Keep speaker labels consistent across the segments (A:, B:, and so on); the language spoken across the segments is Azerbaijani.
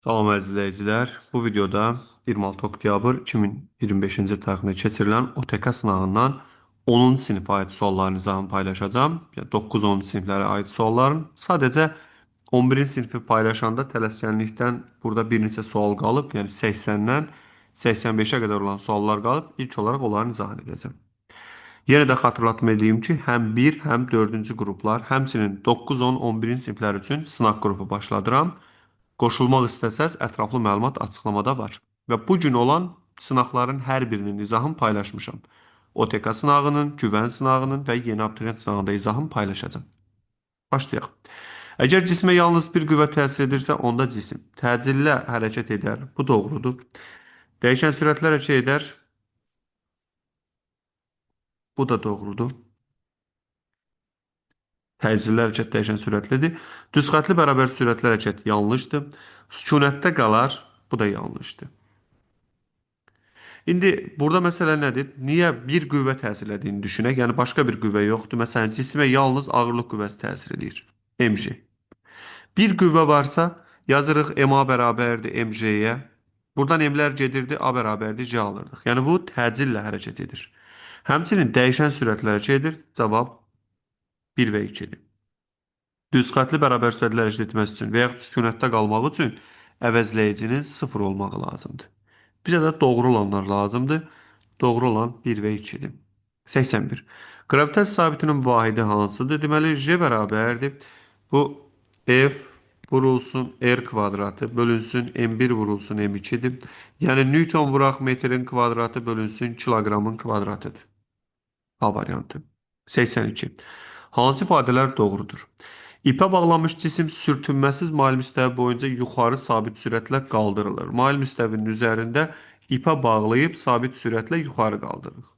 A: Salam əzizləyicilər. Bu videoda 26 oktyabr 2025-ci il tərixində keçirilən OTK sınağından 10-cu sinifə aid sualların izahını paylaşacağım. Yəni 9-10 siniflərə aid sualların. Sadəcə 11-ci sinifi paylaşanda tələskənlikdən burada bir neçə sual qalıb. Yəni 80-dən 85-ə qədər olan suallar qalıb. İlk olaraq onların izahını edəcəm. Yenə də xatırlatma edeyim ki, həm 1, həm 4-cü qruplar, həmçinin 9, 10, 11-ci siniflər üçün sınaq qrupu başladıram. Qoşulmaq istəsəz, ətraflı məlumat açıqlamada var. Və bu gün olan sınaqların hər birinin izahını paylaşmışam. OTK sınağının, güvən sınağının və yeni abituriyent sınağında izahını paylaşacağım. Başlayaq. Əgər cismə yalnız bir qüvvə təsir edirsə, onda cisim təcillə hərəkət edər. Bu doğrudur. Dəyişən sürətlə hərəkət edər. Bu da doğrudur. Təcillə hərəkət dəyişən sürətlidir. Düzxətli bərabər sürətli hərəkət yanlışdır. Sükunətdə qalar. Bu da yanlışdır. İndi burada məsələ nədir? Niyə bir qüvvə təsir edildiyini düşünək. Yəni başqa bir qüvvə yoxdur. Məsələn, cismə yalnız ağırlıq qüvvəsi təsir edir. mg. Bir qüvvə varsa, yazırıq ma bərabərdir mg-yə. Buradan mlər gedirdi, a bərabərdir c alırdıq. Yəni bu təcillə hərəkət edir. Həmçinin dəyişən sürətlə hərəkət edir. Cavab 1 və 2-dir. Düz xətli bərabər sürətlə hərəkət etməsi üçün və yaxud sükunətdə qalmaq üçün əvəzləyicinin 0 olmağı lazımdır. Bizə də doğru olanlar lazımdır. Doğru olan 1 və 2-dir. 81. Qravitasiya sabitinin vahidi hansıdır? Deməli, J bərabərdir. Bu F vurulsun R kvadratı bölünsün M1 vurulsun M2-dir. Yəni, Newton vuraq metrin kvadratı bölünsün kiloqramın kvadratıdır. A variantı. 82. Hansı ifadələr doğrudur? İpə bağlanmış cisim sürtünməsiz mail müstəvi boyunca yuxarı sabit sürətlə qaldırılır. Mail müstəvinin üzərində ipə bağlayıb sabit sürətlə yuxarı qaldırırıq.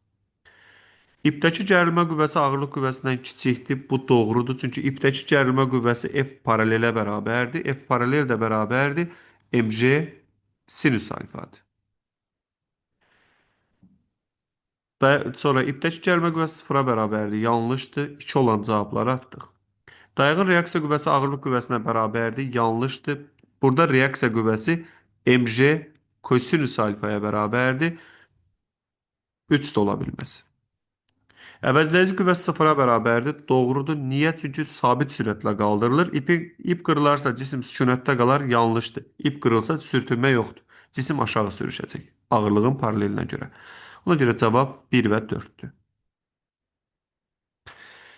A: İpdəki gərilmə qüvvəsi ağırlıq qüvvəsindən kiçikdir. Bu doğrudur. Çünki ipdəki gərilmə qüvvəsi F paralelə bərabərdir. F paralel də bərabərdir mg sinüs alfadır. Və sonra ipdəki gərilmə qüvvəsi sıfıra bərabərdir. Yanlışdır. 2 olan cavabları atdıq. Dayağın reaksiya qüvvəsi ağırlıq qüvvəsinə bərabərdir. Yanlışdır. Burada reaksiya qüvvəsi mg kosinüs alfaya bərabərdir. 3 də ola bilməz. Əvəzləyici qüvvəsi sıfıra bərabərdir. Doğrudur. Niyə? Çünki sabit sürətlə qaldırılır. İp qırılarsa cisim sükunətdə qalar. Yanlışdır. İp qırılsa sürtünmə yoxdur. Cisim aşağı sürüşəcək. Ağırlığın paralelinə görə. Ona görə cavab 1 və 4-dür.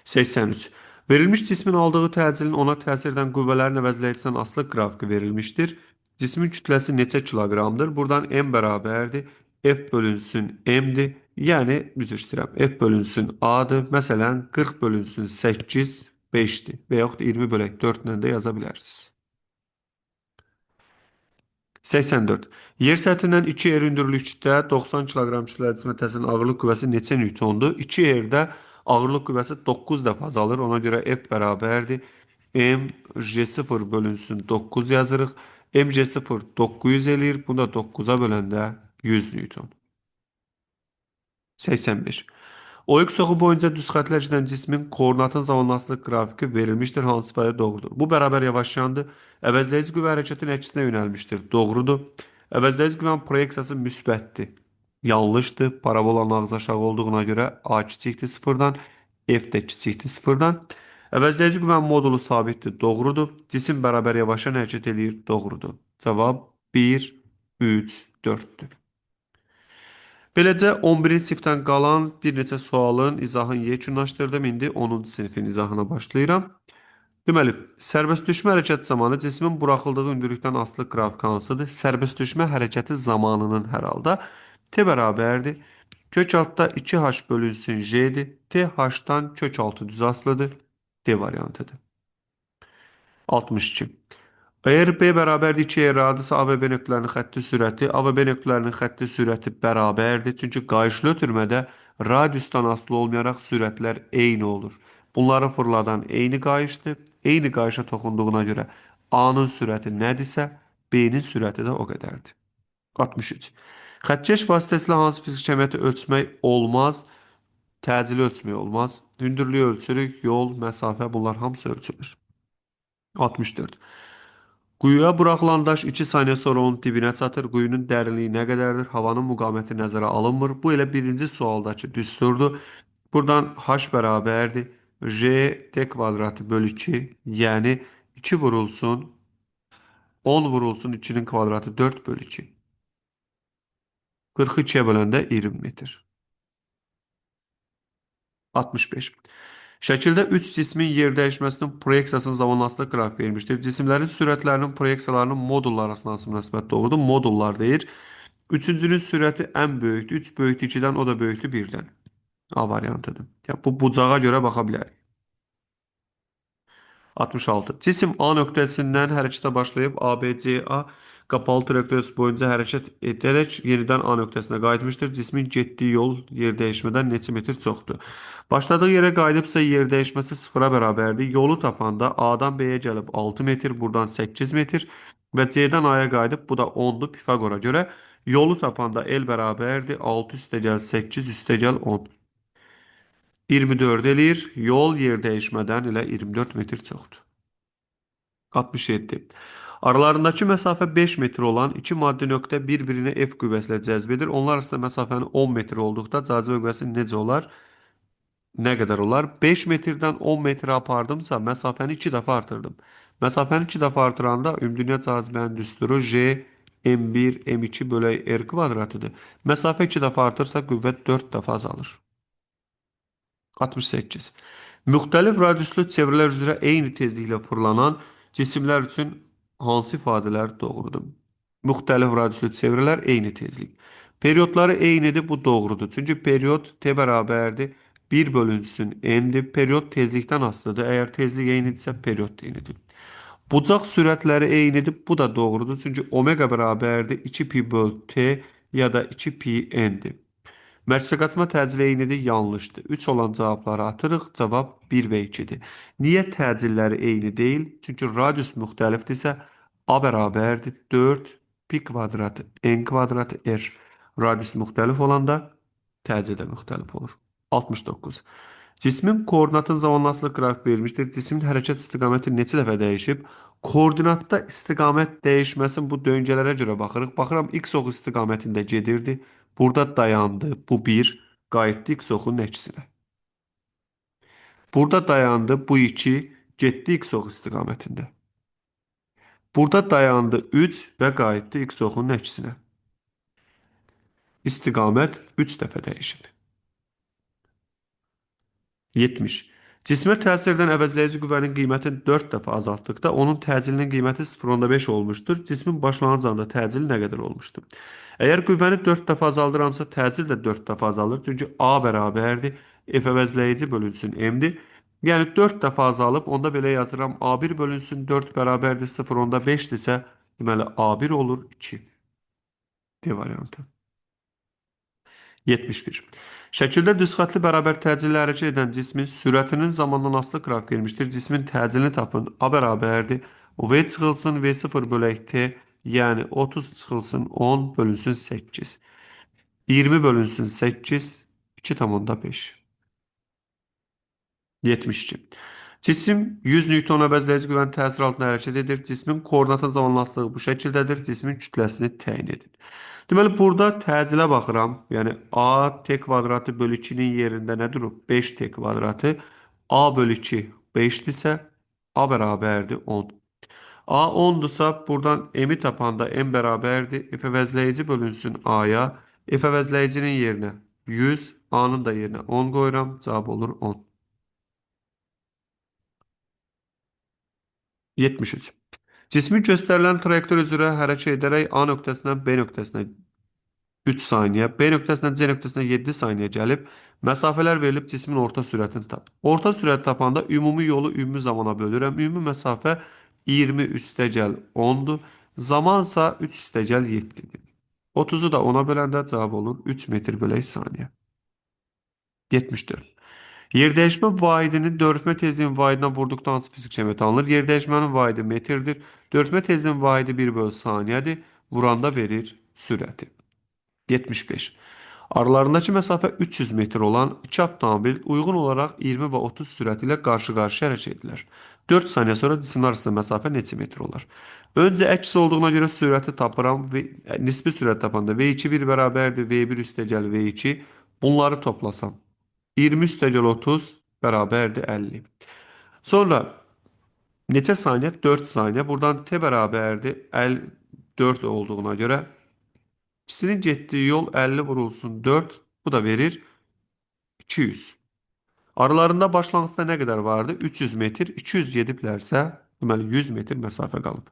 A: 83. Verilmiş cismin aldığı təcilin ona təsir edən qüvvələrin əvəzləyicisindən asılı qrafiki verilmişdir. Cismin kütləsi neçə kiloqramdır? Buradan m bərabərdir. F bölünsün m-dir. Yəni, üzr istəyirəm. F bölünsün a-dır. Məsələn, 40 bölünsün 8, 5-dir. Və yaxud 20 bölək 4 ilə də yaza bilərsiniz. 84. Yer səthindən 2 yer hündürlükdə 90 kiloqram kütləli cismə təsirin ağırlıq qüvvəsi neçə newtondur? 2 yerdə ağırlıq qüvvəsi 9 dəfə azalır. Ona görə F bərabərdir. mg0 bölünsün 9 yazırıq. mg0 900 eləyir. Bunu da 9-a böləndə 100 newton. 85. Oyuq soxu boyunca düz xətlər gedən cismin koordinatın zamanlastıq qrafiki verilmişdir. Hansı ifadə doğrudur? Bu bərabər yavaşlayandır. Əvəzləyici qüvvə hərəkətin əksinə yönəlmişdir. Doğrudur. Əvəzləyici qüvvənin proyeksiyası müsbətdir. Yanlışdır. Parabolanın ağzı aşağı olduğuna görə A kiçikdir sıfırdan, F də kiçikdir sıfırdan. Əvəzləyici qüvvənin modulu sabitdir. Doğrudur. Cisim bərabər yavaşan hərəkət eləyir. Doğrudur. Cavab 1, 3, 4-dür. Beləcə 11-ci sinifdən qalan bir neçə sualın izahını yekunlaşdırdım. İndi 10-cu sinifin izahına başlayıram. Deməli, sərbəst düşmə hərəkəti zamanı cismin buraxıldığı hündürlükdən asılı qrafik hansıdır? Sərbəst düşmə hərəkəti zamanının hər halda t bərabərdir. Kök altda 2h bölünsün j'dir. T h-dan kök altı düz asılıdır. D variantıdır. 62. Əgər B bərabərdir 2 radiyası A və B nöqtələrinin xətti sürəti, A və B nöqtələrinin xətti sürəti bərabərdir. Çünki qayışlı ötürmədə radiusdan asılı olmayaraq sürətlər eyni olur. Bunları fırladan eyni qayışdır. Eyni qayışa toxunduğuna görə A-nın sürəti nədirsə, B-nin sürəti də o qədərdir. 63. Xəttkeş vasitəsilə hansı fiziki cəmiyyəti ölçmək olmaz? Təcili ölçmək olmaz. Hündürlüyü ölçürük, yol, məsafə bunlar hamısı ölçülür. 64. Quyuya buraxılan daş 2 saniyə sonra onun dibinə çatır. Quyunun dərinliyi nə qədərdir? Havanın müqaməti nəzərə alınmır. Bu elə birinci sualdakı düsturdur. Buradan h bərabərdir. J t kvadratı bölü 2. Yəni 2 vurulsun 10 vurulsun 2'nin kvadratı 4 bölü 2. 40'ı 2'ye böləndə 20 metr. 65. Şəkildə 3 cismin yer dəyişməsinin proyeksiyasının zamanlaması qraf vermişdir. Cisimlərin sürətlərinin proyeksiyalarının modullar arasında hansı münasibət doğrudur? Modullar deyir. Üçüncünün sürəti ən böyükdür. 3 böyükdür 2-dən, o da böyükdür 1-dən. A variantıdır. Ya, bu bucağa görə baxa bilərik. 66. Cisim A nöqtəsindən hərəkətə başlayıb ABCA qapalı trayektoriyası boyunca hərəkət edərək yenidən A nöqtəsinə qayıtmışdır. Cismin getdiyi yol yer dəyişmədən neçə metr çoxdur? Başladığı yerə qayıdıbsa yer dəyişməsi sıfıra bərabərdir. Yolu tapanda A'dan B'yə gəlib 6 metr, buradan 8 metr və C'dən A'ya qayıdıb bu da 10'dur Pifagora görə. Yolu tapanda L bərabərdir 6 üstəgəl 8 üstəgəl 10. 24 eləyir. Yol yer dəyişmədən elə 24 metr çoxdur. 67. Aralarındakı məsafə 5 metr olan iki maddi nöqtə bir-birini F qüvvəsi ilə cəzb edir. Onlar arasında məsafənin 10 metr olduqda cazibə qüvvəsi necə olar? Nə qədər olar? 5 metrdən 10 metrə apardımsa məsafəni 2 dəfə artırdım. Məsafəni 2 dəfə artıranda ümumdünya cazibənin düsturu J m1 m2 bölək r kvadratıdır. Məsafə 2 dəfə artırsa qüvvət 4 dəfə azalır. 68. Müxtəlif radiuslu çevrələr üzrə eyni tezliklə fırlanan cisimlər üçün hansı ifadələr doğrudur? Müxtəlif radiuslu çevrələr eyni tezlik. Periyodları eynidir, bu doğrudur. Çünki periyod t bərabərdir 1 bölünsün n'dir. Periyod tezlikdən asılıdır. Əgər tezlik eynidirsə, periyod da eynidir. Bucaq sürətləri eynidir, bu da doğrudur. Çünki omega bərabərdir 2 pi böl t ya da 2 pi n'dir. Mərkəzi qaçma təcili eynidir, yanlışdır. 3 olan cavabları atırıq. Cavab 1 və 2-dir. Niyə təcilləri eyni deyil? Çünki radius müxtəlifdirsə A bərabərdir 4 pi kvadratı n kvadratı r. Radius müxtəlif olanda təcil də müxtəlif olur. 69. Cismin koordinatın zamanlaslıq qrafik verilmişdir. Cismin hərəkət istiqaməti neçə dəfə dəyişib? Koordinatda istiqamət dəyişməsin bu döngələrə görə baxırıq. Baxıram x ox istiqamətində gedirdi. Burada dayandı. Bu 1. Qayıtdı x oxun əksinə. Burada dayandı. Bu 2. Getdi x ox istiqamətində. Burada dayandı 3 və qayıtdı x oxun əksinə. İstiqamət 3 dəfə dəyişib. 70. Cismə təsir edən əvəzləyici qüvvənin qiymətini 4 dəfə azaltdıqda onun təcilinin qiyməti 0,5 olmuşdur. Cismin başlanğıc anda təcili nə qədər olmuşdur? Əgər qüvvəni 4 dəfə azaldıramsa, təcil də 4 dəfə azalır. Çünki A bərabərdir. F əvəzləyici bölünsün M-dir. Yəni 4 dəfə azalıb, onda belə yazıram. A1 bölünsün 4 bərabərdir 0,5-dirsə, deməli A1 olur 2. D variantı. 71. Şəkildə düzxətli bərabər təcillə hərəkət edən cismin sürətinin zamandan asılı qrafik vermişdir. Cismin təcilini tapın. A bərabərdir. V çıxılsın V0 bölək T, yəni 30 çıxılsın 10 bölünsün 8. 20 bölünsün 8, 2,5. 72. Cisim 100 Newton əvəzləyici qüvvənin təsiri altında hərəkət edir. Cismin koordinatın zamanlılığı bu şəkildədir. Cismin kütləsini təyin edin. Deməli, burada təcillə baxıram. Yəni, A t kvadratı bölü 2-nin yerində nə durub? 5t kvadratı. A bölü 2 5-dirsə, A bərabərdir 10. A 10-dursa, buradan M-i tapanda M bərabərdir. F əvəzləyici bölünsün A-ya. F əvəzləyicinin yerinə 100, A-nın da yerinə 10 qoyuram. Cavab olur 10. 73. Cismi göstərilən trayektoriya üzrə hərəkət edərək A nöqtəsindən B nöqtəsinə 3 saniyə, B nöqtəsindən C nöqtəsinə 7 saniyə gəlib, məsafələr verilib cismin orta sürətini tap. Orta sürət tapanda ümumi yolu ümumi zamana bölürəm. Ümumi məsafə 20 üstəgəl 10-dur. Zamansa 3 üstəgəl 7-dir. 30-u da 10-a böləndə cavab olur 3 metr bölək saniyə. 74. Yerdəyişmə vahidini dörtmə tezliyin vahidinə vurduqda hansı fizik cəmiyyət alınır? Yerdəyişmənin vahidi metrdir. Dörtmə tezliyin vahidi 1 bölü saniyədir. Vuranda verir sürəti. 75. Aralarındakı məsafə 300 metr olan iki avtomobil uyğun olaraq 20 və 30 sürəti ilə qarşı-qarşıya hərəkət edirlər. 4 saniye sonra cisimler arasında mesafe neçə metr olar? Öncə əks olduğuna görə sürəti tapıram. Nisbi sürət tapanda V2 bir bərabərdir. V1 üstəgəl V2. Bunları toplasam 20 üstəgəl 30 bərabərdir 50. Sonra neçə saniyə? 4 saniyə. Buradan T bərabərdir 54 olduğuna görə ikisinin getdiyi yol 50 vurulsun 4. Bu da verir 200. Aralarında başlanğıcda nə qədər vardı? 300 metr. 200 gediblərsə, deməli 100 metr məsafə qalıb.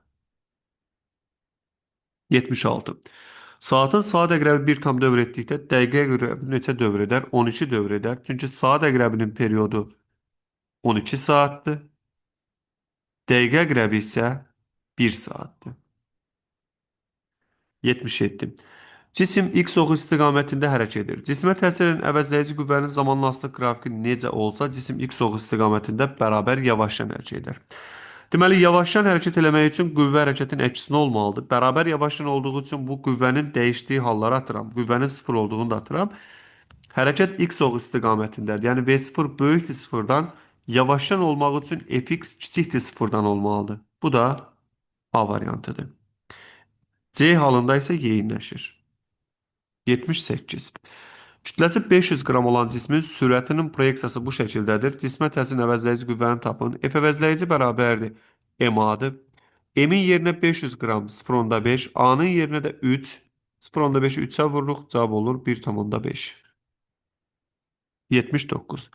A: 76. Saatın saat əqrəbi bir tam dövr etdikdə dəqiqə əqrəbi neçə dövr edər? 12 dövr edər. Çünki saat əqrəbinin periodu 12 saatdır. Dəqiqə əqrəbi isə 1 saatdır. 77. Cisim X oxu istiqamətində hərəkət edir. Cismə təsir edən əvəzləyici qüvvənin zamanlastıq qrafiki necə olsa, cisim X oxu istiqamətində bərabər yavaşdan hərəkət edir. Deməli, yavaşdan hərəkət eləmək üçün qüvvə hərəkətin əksinə olmalıdır. Bərabər yavaşdan olduğu üçün bu qüvvənin dəyişdiyi halları atıram. Qüvvənin sıfır olduğunu da atıram. Hərəkət X oxu istiqamətindədir. Yəni V0 böyükdür sıfırdan. Yavaşdan olmaq üçün Fx kiçikdir sıfırdan olmalıdır. Bu da A variantıdır. C halında isə yeyinləşir. 78. Kütləsi 500 qram olan cismin sürətinin proyeksiyası bu şəkildədir. Cismə təsir əvəzləyici qüvvəni tapın. F əvəzləyici bərabərdir MA-dır. M-in yerinə 500 qram 0,5, A-nın yerinə də 3, 0,5-i 3-ə vururuq, cavab olur 1,5. 79.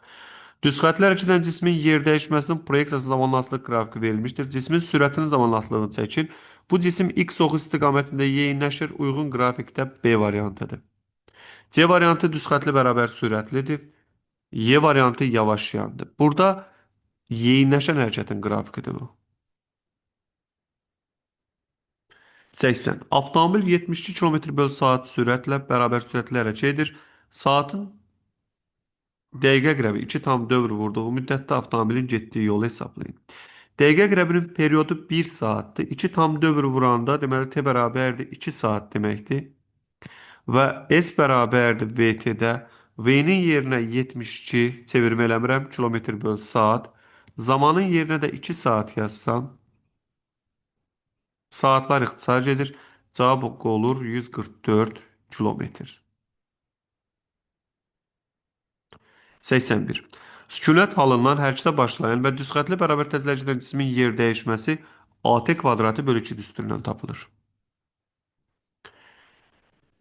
A: Düz xətlər hərəkət cismin yer dəyişməsinin proyeksiyası zamanlastıq qrafiki verilmişdir. Cismin sürətinin zamanlastlığını çəkir. Bu cisim X oxu istiqamətində yeyinləşir. Uyğun qrafikdə B variantıdır. C variantı düz xətli bərabər sürətlidir. Y variantı yavaşlayandır. Burada yeyinləşən hərəkətin qrafikidir bu. 80. Avtomobil 72 km/saat sürətlə bərabər sürətlə hərəkət edir. Saatın dəqiqə əqrəbi 2 tam dövr vurduğu müddətdə avtomobilin getdiyi yolu hesablayın. Dəqiqə əqrəbinin periodu 1 saatdır. 2 tam dövr vuranda deməli T bərabərdir 2 saat deməkdir. Və S bərabərdir VT-də. V-nin yerinə 72 çevirmə eləmirəm kilometr böl saat. Zamanın yerinə də 2 saat yazsam saatlar ixtisar gedir. Cavab olur 144 kilometr. 81. Sükunət halından hərəkətə başlayan və düz xətli bərabər tezləcədən cismin yer dəyişməsi AT kvadratı bölü 2 düsturundan tapılır.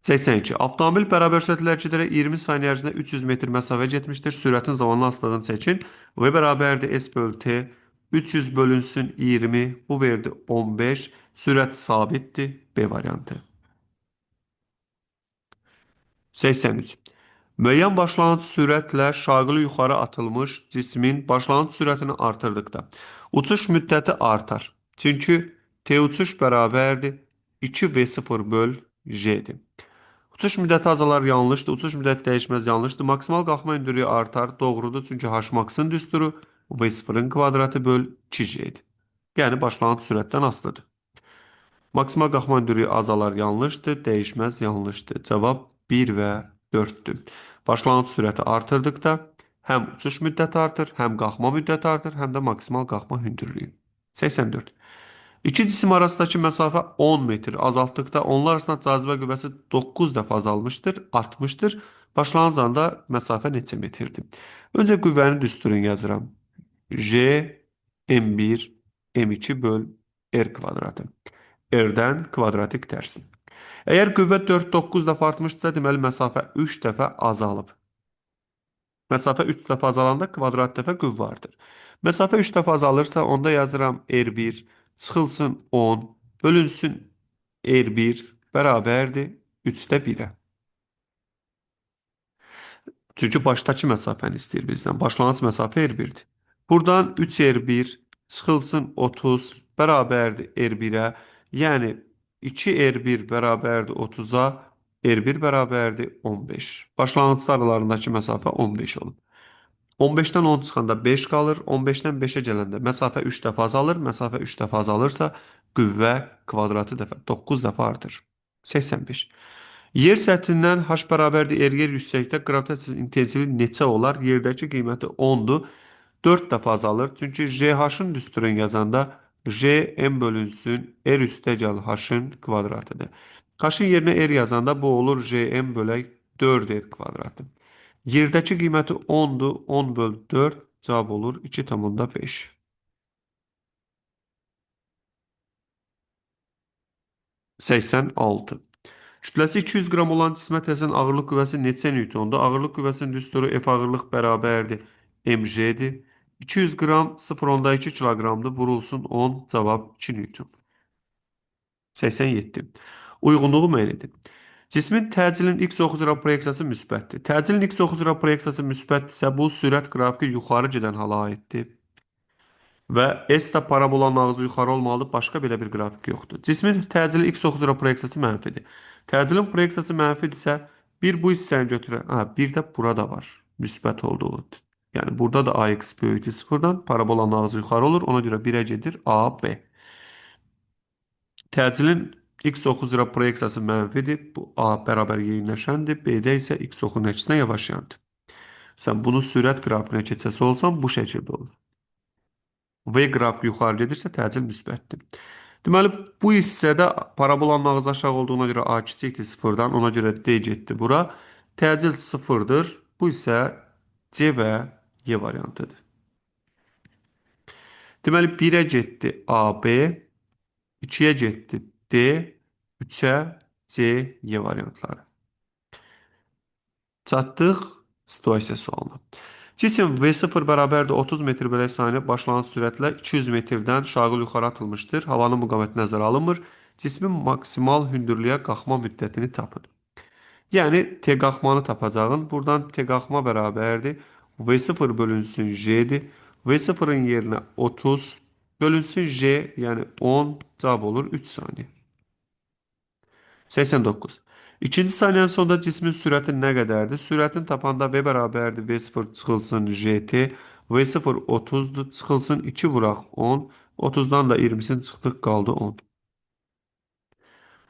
A: 82. Avtomobil bərabər sürətlə hərəkət edərək 20 saniyə ərzində 300 metr məsafə getmişdir. Sürətin zamanlı asılılığını çəkin. V bərabərdir S bölü T. 300 bölünsün 20. Bu verdi 15. Sürət sabitdir. B variantı. 83. Müəyyən başlanğıc sürətlə şaqlı yuxarı atılmış cismin başlanğıc sürətini artırdıqda uçuş müddəti artar. Çünki T uçuş bərabərdir 2V0 böl J'dir. Uçuş müddəti azalar yanlışdır. Uçuş müddəti dəyişməz yanlışdır. Maksimal qalxma hündürlüyü artar. Doğrudur. Çünki H-max'ın düsturu V0-ın kvadratı böl 2J'dir. Yəni başlanğıc sürətdən asılıdır. Maksimal qalxma hündürlüyü azalar yanlışdır. Dəyişməz yanlışdır. Cavab 1 və 4-dür. Başlanğıc sürəti artırdıqda həm uçuş müddəti artır, həm qalxma müddəti artır, həm də maksimal qalxma hündürlüyü. 84. İki cisim arasındakı məsafə 10 metr azaltdıqda onlar arasında cazibə qüvvəsi 9 dəfə azalmışdır, artmışdır. Başlanğıc anda məsafə neçə metrdir? Öncə qüvvənin düsturunu yazıram. J M1 M2 böl R kvadratı. R-dən kvadratik tərsin. Əgər qüvvə 4-9 dəfə artmışsa, deməli məsafə 3 dəfə azalıb. Məsafə 3 dəfə azalanda kvadrat dəfə qüvvə artır. Məsafə 3 dəfə azalırsa, onda yazıram R1 çıxılsın 10 bölünsün R1 bərabərdir 3-də 1-ə. Çünki başdakı məsafəni istəyir bizdən. Başlanğıc məsafə R1-dir. Buradan 3R1 çıxılsın 30 bərabərdir R1-ə. Yəni 2R1 bərabərdir 30-a, R1 bərabərdir 15. Başlanğıc aralarındakı məsafə 15 olur. 15-dən 10 çıxanda 5 qalır. 15-dən 5-ə gələndə məsafə 3 dəfə azalır. Məsafə 3 dəfə azalırsa, qüvvə kvadratı dəfə 9 dəfə artır. 85. Yer səthindən H bərabərdir R yer yüksəkdə qravitasiya intensivliyi neçə olar? Yerdəki qiyməti 10-dur. 4 dəfə azalır. Çünki JH-ın düsturunu yazanda J m bölünsün R üstəgəl H-ın kvadratıdır. H-ın yerinə R yazanda bu olur J m bölək 4R kvadratı. Yerdəki qiyməti 10'dur. 10 böl 4 cavab olur 2,5. 86. Kütləsi 200 qram olan cismə təzən ağırlıq qüvvəsi neçə newtondur? Ağırlıq qüvvəsinin düsturu F ağırlıq bərabərdir mg'dir. 200 qram 0,2 kiloqramdır. Vurulsun 10 cavab 2 newton. 87. Uyğunluğu müəyyən edin. Cismin təcilin x oxu üzrə proyeksiyası müsbətdir. Təcilin x oxu üzrə proyeksiyası müsbətdirsə, bu sürət qrafiki yuxarı gedən hala aiddir. Və S də parabolanın ağzı yuxarı olmalıdır. Başqa belə bir qrafik yoxdur. Cismin təcili x oxu üzrə proyeksiyası mənfidir. Təcilin proyeksiyası mənfidirsə, bir bu hissəni götürək. Bir də burada var. Müsbət olduğu. Yəni burada da ax böyükdür sıfırdan. Parabolanın ağzı yuxarı olur. Ona görə 1-ə gedir AB. Təcilin x oxu üzrə proyeksiyası mənfidir. Bu A bərabər yerləşəndir. B-də isə x oxunun əksinə yavaşayandır. Sən bunu sürət qrafikinə keçəsi olsan bu şəkildə olur. V qrafik yuxarı gedirsə təcil müsbətdir. Deməli, bu hissədə parabolanın ağzı aşağı olduğuna görə A kiçikdir sıfırdan, ona görə D getdi bura. Təcil sıfırdır. Bu isə C və Y variantıdır. Deməli, 1-ə getdi AB, 2-yə getdi D, 3-ə C, Y variantları. Çatdıq situasiya sualına. Cisim V0 bərabərdir 30 metr bölək saniyə başlanğıc sürətlə 200 metrdən şaqıl yuxarı atılmışdır. Havanın müqaviməti nəzərə alınmır. Cismin maksimal hündürlüyə qalxma müddətini tapın. Yəni T qalxmanı tapacağın. Buradan T qalxma bərabərdir. V0 bölünsün J'dir. V0'ın yerinə 30 bölünsün J, yəni 10 cavab olur 3 saniyə. 89. İkinci saniyənin sonunda cismin sürəti nə qədərdir? Sürətini tapanda V bərabərdir. V0 çıxılsın JT. V0 30'dur. Çıxılsın 2 vuraq 10. 30'dan da 20'sini çıxdıq qaldı 10.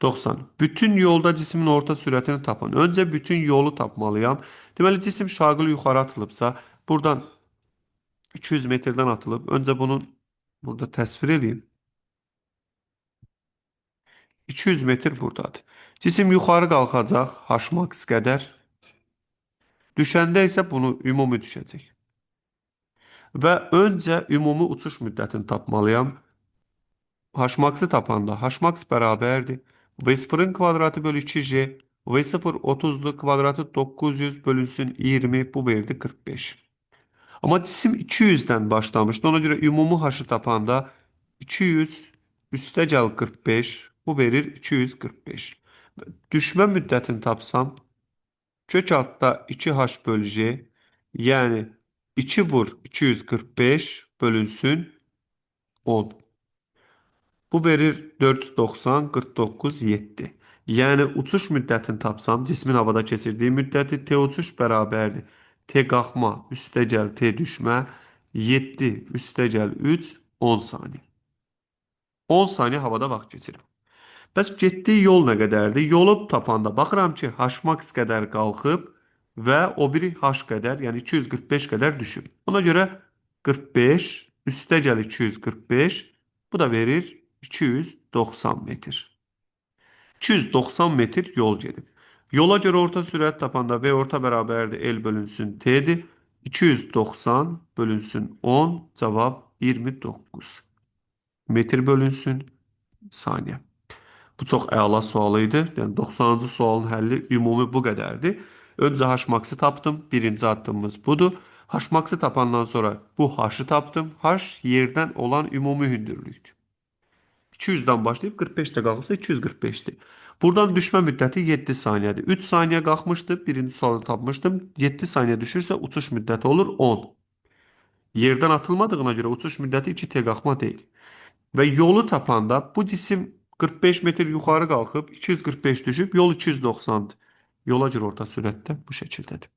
A: 90. Bütün yolda cismin orta sürətini tapın. Öncə bütün yolu tapmalıyam. Deməli cisim şaqıl yuxarı atılıbsa, buradan 200 metrdən atılıb. Öncə bunu burada təsvir edeyim. 200 metr buradadır. Cisim yuxarı qalxacaq Hmax qədər. Düşəndə isə bunu ümumi düşəcək. Və öncə ümumi uçuş müddətini tapmalıyam. Hmax-ı tapanda Hmax bərabərdir. V0'ın kvadratı bölü 2J. V0 30'dur. Kvadratı 900 bölünsün 20. Bu verdi 45. Amma cisim 200'dən başlamışdı. Ona görə ümumi H-ı tapanda 200 üstəgəl 45. Bu verir 245. Düşmə müddətini tapsam kök altda 2H bölü J, yəni 2 vur 245 bölünsün 10. Bu verir 490, 49, 7. Yəni uçuş müddətini tapsam, cismin havada keçirdiyi müddəti T uçuş bərabərdir. T qalxma üstəgəl T düşmə 7 üstəgəl 3 10 saniyə. 10 saniyə havada vaxt keçirir. Bəs getdiyi yol nə qədərdir? Yolu tapanda baxıram ki, Hmax qədər qalxıb və o biri H qədər, yəni 245 qədər düşüb. Ona görə 45 üstəgəl 245, bu da verir 290 metr. 290 metr yol gedib. Yola görə orta sürət tapanda V orta bərabərdir L bölünsün T'dir. 290 bölünsün 10 cavab 29. Metr bölünsün saniyə. Bu çox əla sual idi. Yəni 90-cı sualın həlli ümumi bu qədərdir. Öncə Hmax-ı tapdım. Birinci addımımız budur. Hmax-ı tapandan sonra bu H-ı tapdım. H yerdən olan ümumi hündürlükdür. 200-dən başlayıb 45-də qalxırsa 245-dir. Buradan düşmə müddəti 7 saniyədir. 3 saniyə qalxmışdı. Birinci sualı tapmışdım. 7 saniyə düşürsə uçuş müddəti olur 10. Yerdən atılmadığına görə uçuş müddəti 2T qalxma deyil. Və yolu tapanda bu cisim 45 metr yuxarı qalxıb 245 düşüb yol 290-dır. Yola görə orta sürətdə bu şəkildədir.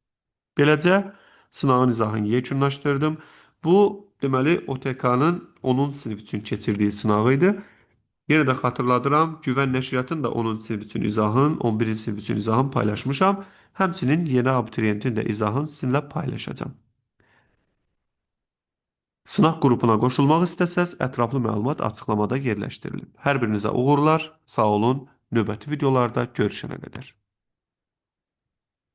A: Beləcə sınağın izahını yekunlaşdırdım. Bu deməli OTK-nın 10-cu sinif üçün keçirdiyi sınağı idi. Yenə də xatırladıram, Güvən nəşriyyatın da 10-cu sinif üçün izahın, 11-ci sinif üçün izahın paylaşmışam. Həmçinin yeni abituriyentin də izahını sizinlə paylaşacağım. Sınaq qrupuna qoşulmaq istəsəz, ətraflı məlumat açıqlamada yerləşdirilib. Hər birinizə uğurlar, sağ olun, növbəti videolarda görüşənə qədər.